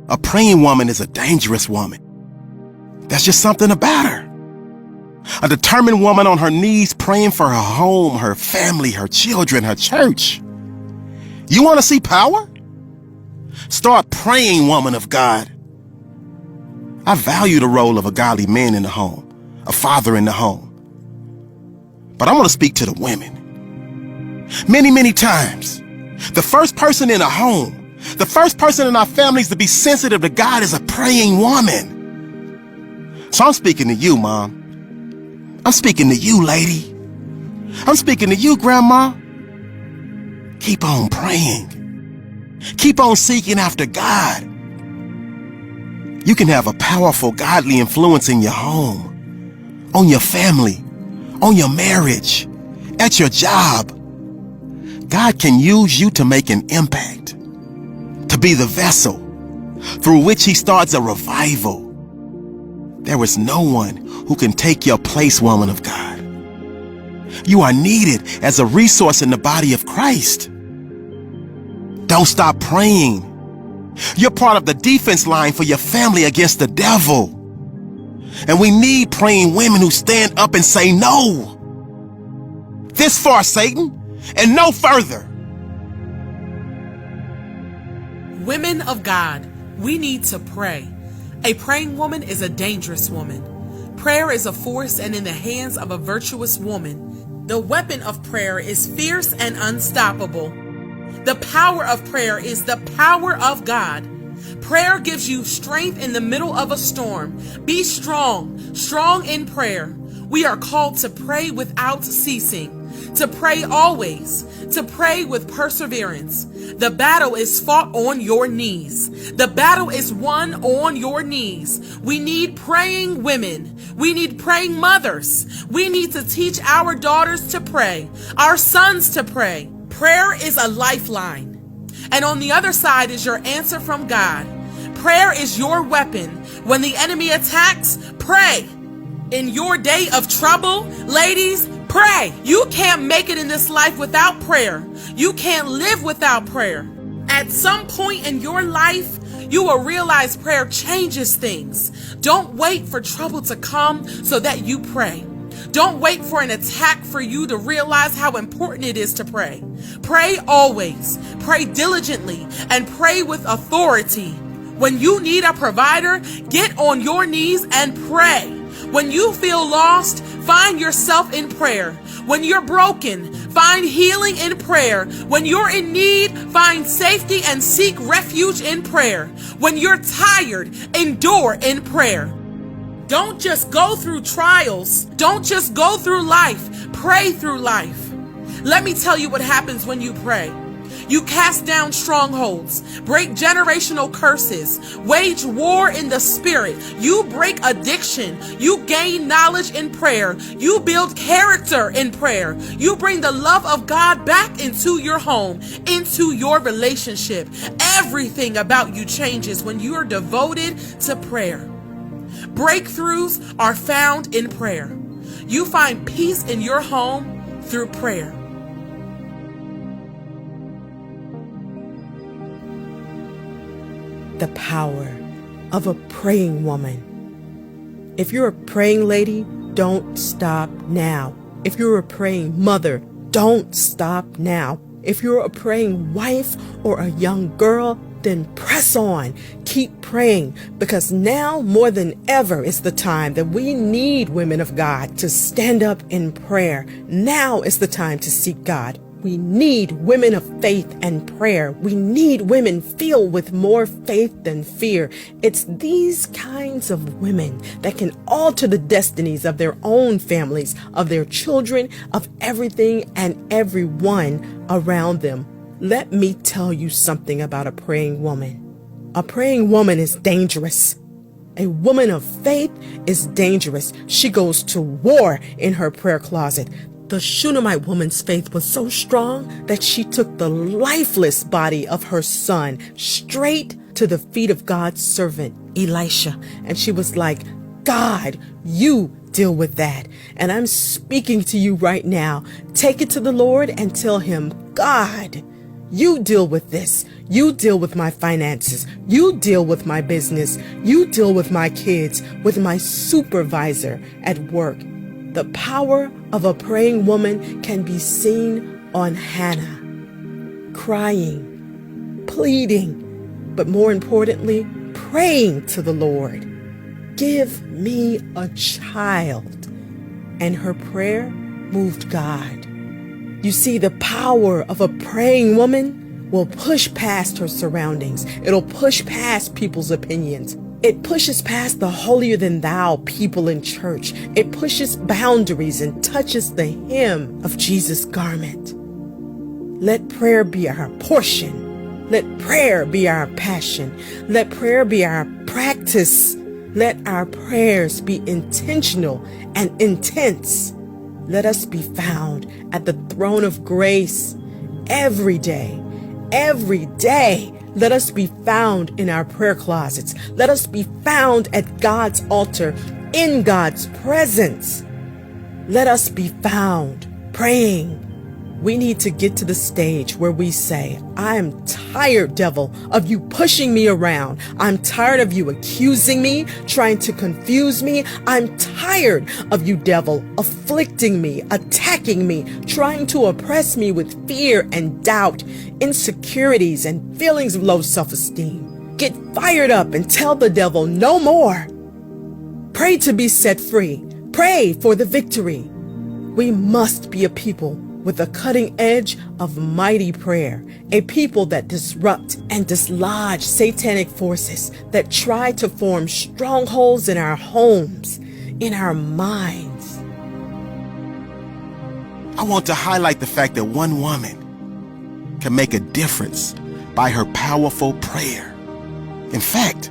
A praying woman is a dangerous woman. There's just something about her. A determined woman on her knees praying for her home, her family, her children, her church. You want to see power? Start praying, woman of God. I value the role of a godly man in the home, a father in the home. But I want to speak to the women. Many times, the first person in a home, the first person in our families to be sensitive to God is a praying woman. So I'm speaking to you, Mom. I'm speaking to you, lady. I'm speaking to you, Grandma. Keep on praying. Keep on seeking after God. You can have a powerful, godly influence in your home, on your family, on your marriage, at your job. God can use you to make an impact, to be the vessel through which He starts a revival. There is no one who can take your place, woman of God. You are needed as a resource in the body of Christ. Don't stop praying. You're part of the defense line for your family against the devil. And we need praying women who stand up and say no. This far, Satan, and no further. Women of God, we need to pray. A praying woman is a dangerous woman. Prayer is a force, and in the hands of a virtuous woman, the weapon of prayer is fierce and unstoppable. The power of prayer is the power of God. Prayer gives you strength in the middle of a storm. Be strong, strong in prayer. We are called to pray without ceasing, to pray always, to pray with perseverance. The battle is fought on your knees. The battle is won on your knees. We need praying women. We need praying mothers. We need to teach our daughters to pray, our sons to pray. Prayer is a lifeline. And on the other side is your answer from God. Prayer is your weapon. When the enemy attacks, pray. In your day of trouble, ladies, pray. You can't make it in this life without prayer. You can't live without prayer. At some point in your life, you will realize prayer changes things. Don't wait for trouble to come so that you pray. Don't wait for an attack for you to realize how important it is to pray. Pray always, pray diligently, and pray with authority. When you need a provider, get on your knees and pray. When you feel lost, find yourself in prayer. When you're broken, find healing in prayer. When you're in need, find safety and seek refuge in prayer. When you're tired, endure in prayer. Don't just go through trials. Don't just go through life. Pray through life. Let me tell you what happens when you pray. You cast down strongholds, break generational curses, wage war in the spirit. You break addiction. You gain knowledge in prayer. You build character in prayer. You bring the love of God back into your home, into your relationship. Everything about you changes when you are devoted to prayer. Breakthroughs are found in prayer. You find peace in your home through prayer. The power of a praying woman. If you're a praying lady, don't stop now. If you're a praying mother, don't stop now. If you're a praying wife or a young girl, then press on. Keep praying, because now more than ever is the time that we need women of God to stand up in prayer. Now is the time to seek God. We need women of faith and prayer. We need women filled with more faith than fear. It's these kinds of women that can alter the destinies of their own families, of their children, of everything and everyone around them. Let me tell you something about a praying woman. A praying woman is dangerous. A woman of faith is dangerous. She goes to war in her prayer closet. The Shunammite woman's faith was so strong that she took the lifeless body of her son straight to the feet of God's servant, Elisha. And she was like, God, you deal with that. And I'm speaking to you right now. Take it to the Lord and tell him, God, You deal with this. You deal with my finances. You deal with my business. You deal with my kids, with my supervisor at work. The power of a praying woman can be seen on Hannah, crying, pleading, but more importantly, praying to the Lord. Give me a child. And her prayer moved God. You see, the power of a praying woman will push past her surroundings. It'll push past people's opinions. It pushes past the holier than thou people in church. It pushes boundaries and touches the hem of Jesus' garment. Let prayer be our portion. Let prayer be our passion. Let prayer be our practice. Let our prayers be intentional and intense. Let us be found at the throne of grace every day. Every day. Let us be found in our prayer closets. Let us be found at God's altar, in God's presence. Let us be found praying. We need to get to the stage where we say, I am tired, devil, of you pushing me around. I'm tired of you accusing me, trying to confuse me. I'm tired of you, devil, afflicting me, attacking me, trying to oppress me with fear and doubt, insecurities and feelings of low self-esteem. Get fired up and tell the devil no more. Pray to be set free. Pray for the victory. We must be a people with a cutting edge of mighty prayer, a people that disrupt and dislodge satanic forces that try to form strongholds in our homes, in our minds. I want to highlight the fact that one woman can make a difference by her powerful prayer. In fact,